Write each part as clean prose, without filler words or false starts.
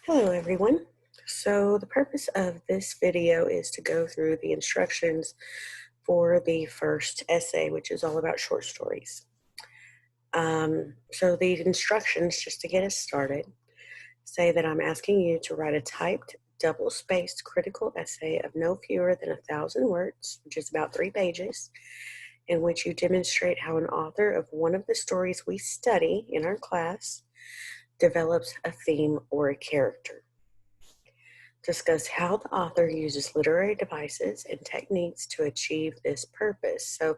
Hello everyone. So the purpose of this video is to go through the instructions for the first essay, which is all about short stories. So the instructions, just to get us started, say that I'm asking you to write a typed, double-spaced critical essay of no fewer than 1,000 words, which is about 3 pages, in which you demonstrate how an author of one of the stories we study in our class develops a theme or a character. Discuss how the author uses literary devices and techniques to achieve this purpose. So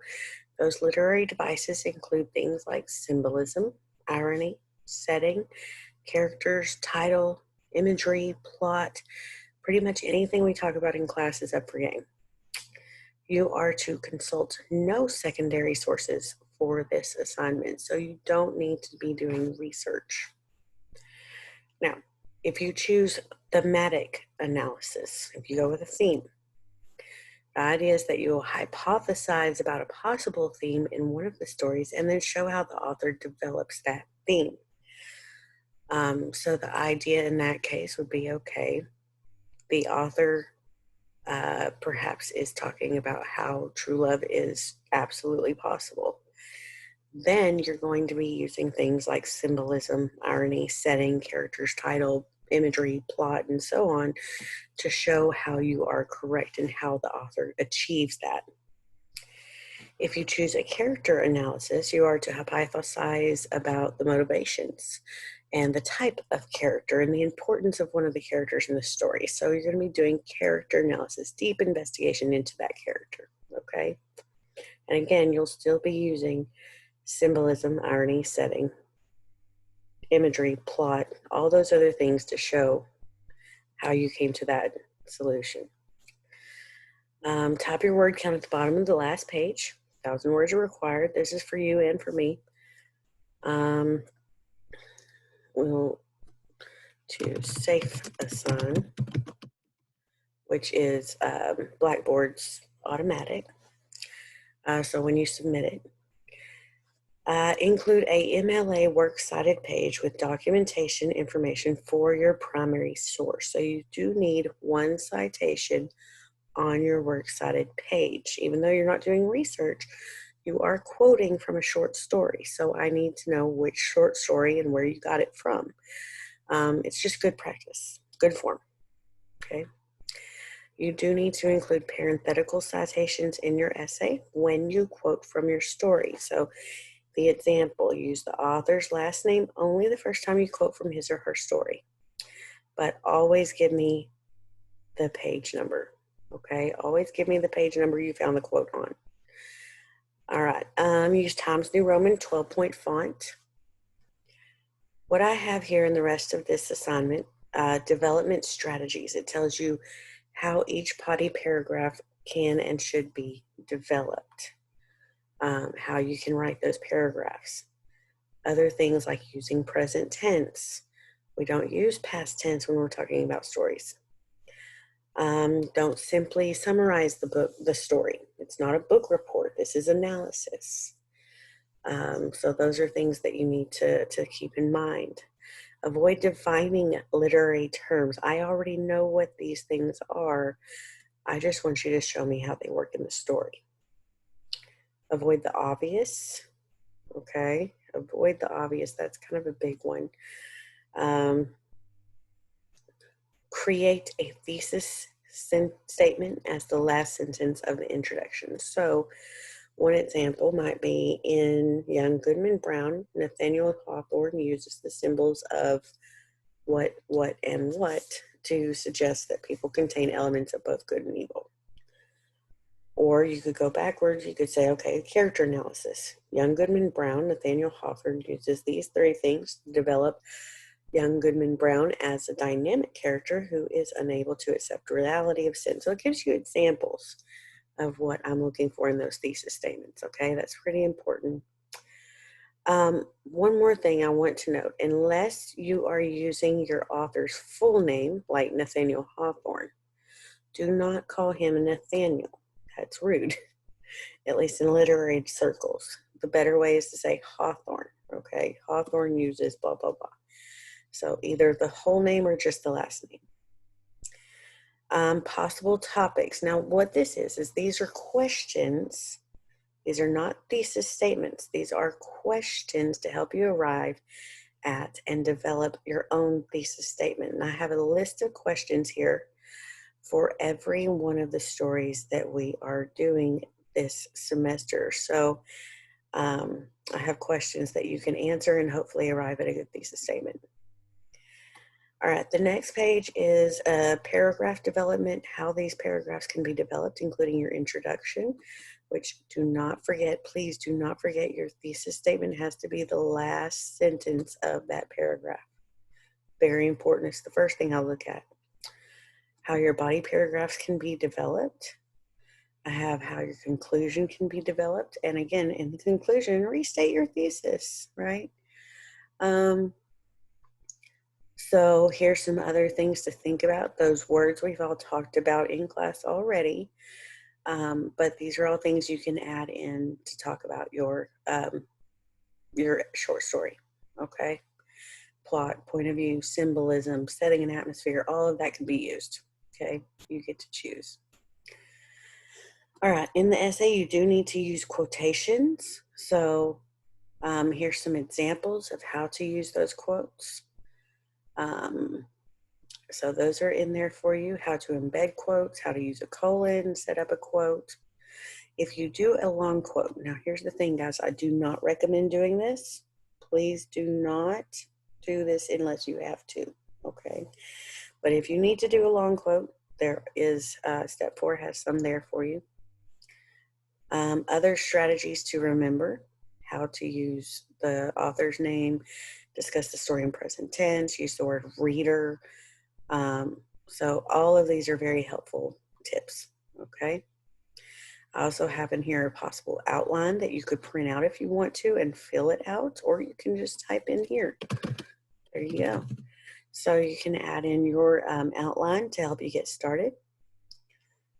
those literary devices include things like symbolism, irony, setting, characters, title, imagery, plot. Pretty much anything we talk about in class is up for game. You are to consult no secondary sources for this assignment, so you don't need to be doing research. Now, if you choose thematic analysis, if you go with a theme, the idea is that you will hypothesize about a possible theme in one of the stories and then show how the author develops that theme. So the idea in that case would be, okay, the author perhaps is talking about how true love is absolutely possible. Then you're going to be using things like symbolism, irony, setting, characters, title, imagery, plot, and so on to show how you are correct and how the author achieves that. If you choose a character analysis, you are to hypothesize about the motivations and the type of character and the importance of one of the characters in the story. So you're going to be doing character analysis, deep investigation into that character, okay? And again, you'll still be using symbolism, irony, setting, imagery, plot, all those other things to show how you came to that solution. Type your word count at the bottom of the last page. 1,000 words are required. This is for you and for me. We'll choose Safe Assign, which is Blackboard's automatic. So when you submit it, include a MLA works cited page with documentation information for your primary source. So you do need one citation on your works cited page. Even though you're not doing research, you are quoting from a short story. So I need to know which short story and where you got it from. It's just good practice, good form, okay? You do need to include parenthetical citations in your essay when you quote from your story. So the example, use the author's last name only the first time you quote from his or her story, but always give me the page number, okay? Always give me the page number you found the quote on. All right, use Times New Roman 12-point font. What I have here in the rest of this assignment, development strategies. It tells you how each body paragraph can and should be developed. How you can write those paragraphs. Other things like using present tense. We don't use past tense when we're talking about stories. Don't simply summarize the story. It's not a book report. This is analysis. So those are things that you need to keep in mind. Avoid defining literary terms. I already know what these things are. I just want you to show me how they work in the story. Avoid the obvious, okay? Avoid the obvious, that's kind of a big one. Create a thesis statement as the last sentence of the introduction. So one example might be in Young Goodman Brown, Nathaniel Hawthorne uses the symbols of what, and what to suggest that people contain elements of both good and evil. Or you could go backwards. You could say, okay, character analysis. Young Goodman Brown, Nathaniel Hawthorne uses these 3 things to develop Young Goodman Brown as a dynamic character who is unable to accept reality of sin. So it gives you examples of what I'm looking for in those thesis statements, okay? That's pretty important. One more thing I want to note, unless you are using your author's full name, like Nathaniel Hawthorne, do not call him Nathaniel. That's rude, at least in literary circles. The better way is to say Hawthorne, okay? Hawthorne uses blah, blah, blah. So either the whole name or just the last name. Possible topics. Now, what this is these are questions. These are not thesis statements. These are questions to help you arrive at and develop your own thesis statement. And I have a list of questions here for every one of the stories that we are doing this semester. So I have questions that you can answer and hopefully arrive at a good thesis statement. All right, the next page is paragraph development, how these paragraphs can be developed, including your introduction, which do not forget, please do not forget your thesis statement has to be the last sentence of that paragraph. Very important. It's the first thing I'll look at. How your body paragraphs can be developed. I have how your conclusion can be developed. And again, in the conclusion, restate your thesis, right? So here's some other things to think about. Those words we've all talked about in class already. But these are all things you can add in to talk about your short story, okay? Plot, point of view, symbolism, setting an atmosphere, all of that can be used, okay? You get to choose. All right, in the essay, you do need to use quotations. So here's some examples of how to use those quotes. So those are in there for you, how to embed quotes, how to use a colon, set up a quote. If you do a long quote, now here's the thing, guys, I do not recommend doing this. Please do not do this unless you have to, okay? But if you need to do a long quote, there is step 4 has some there for you. Other strategies to remember, how to use the author's name, discuss the story in present tense, use the word reader. So all of these are very helpful tips, okay? I also have in here a possible outline that you could print out if you want to and fill it out, or you can just type in here. There you go. So you can add in your outline to help you get started.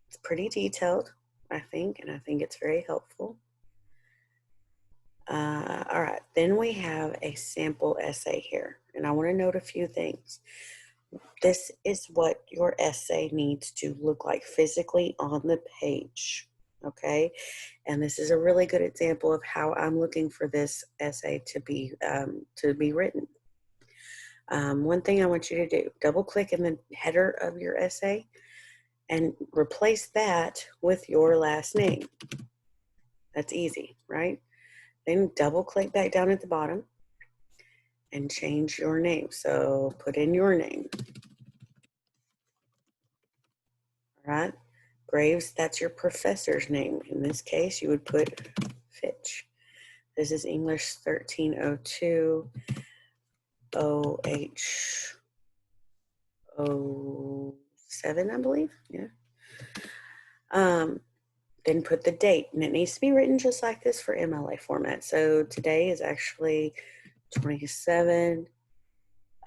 It's pretty detailed, I think, and I think it's very helpful. All right, then we have a sample essay here, and I want to note a few things. This is what your essay needs to look like physically on the page, okay? And this is a really good example of how I'm looking for this essay to be written. One thing I want you to do, double click in the header of your essay and replace that with your last name. That's easy, right? Then double click back down at the bottom and change your name. So put in your name. All right. Graves, that's your professor's name. In this case, you would put Fitch. This is English 1302 OH07, I believe. Yeah. Then put the date, and it needs to be written just like this for MLA format. So today is actually 27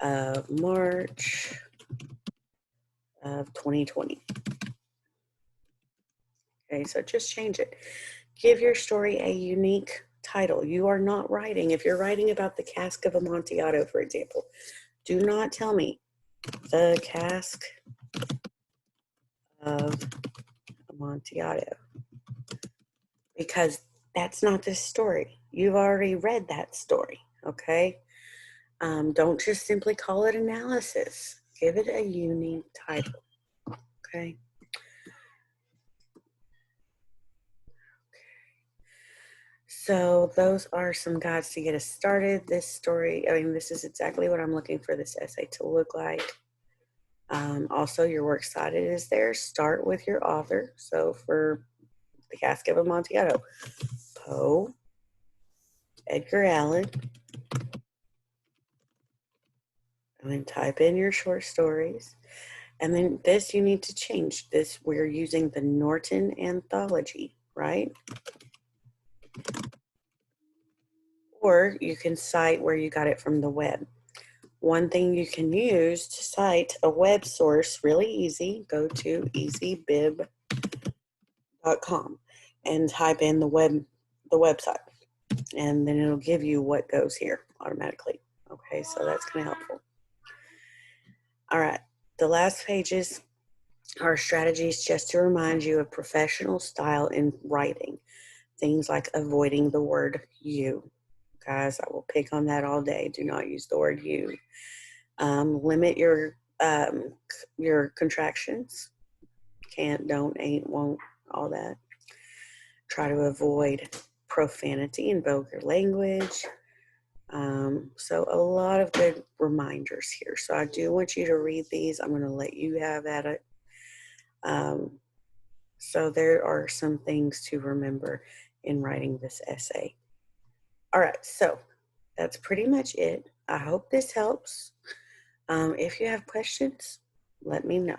of March of 2020. Okay, so just change it. Give your story a unique title. You are not writing, if you're writing about the cask of Amontillado, for example, do not tell me the cask of Amontillado, because that's not this story. You've already read that story, okay? Don't just simply call it analysis. Give it a unique title, okay? So those are some guides to get us started. This story, this is exactly what I'm looking for this essay to look like. Also, your works cited is there. Start with your author. So for the Cask of Amontillado, Poe, Edgar Allan, and then type in your short stories. And then this you need to change. This, we're using the Norton Anthology, right? Or you can cite where you got it from the web. One thing you can use to cite a web source, really easy, go to easybib.com and type in the website, and then it'll give you what goes here automatically. Okay, so that's kind of helpful. All right, the last pages are strategies just to remind you of professional style in writing. Things like avoiding the word you. Guys, I will pick on that all day. Do not use the word you. Limit your contractions. Can't, don't, ain't, won't, all that. Try to avoid profanity and vulgar language. So a lot of good reminders here. So I do want you to read these. I'm going to let you have at it. So there are some things to remember in writing this essay. All right, so that's pretty much it. I hope this helps. If you have questions, let me know.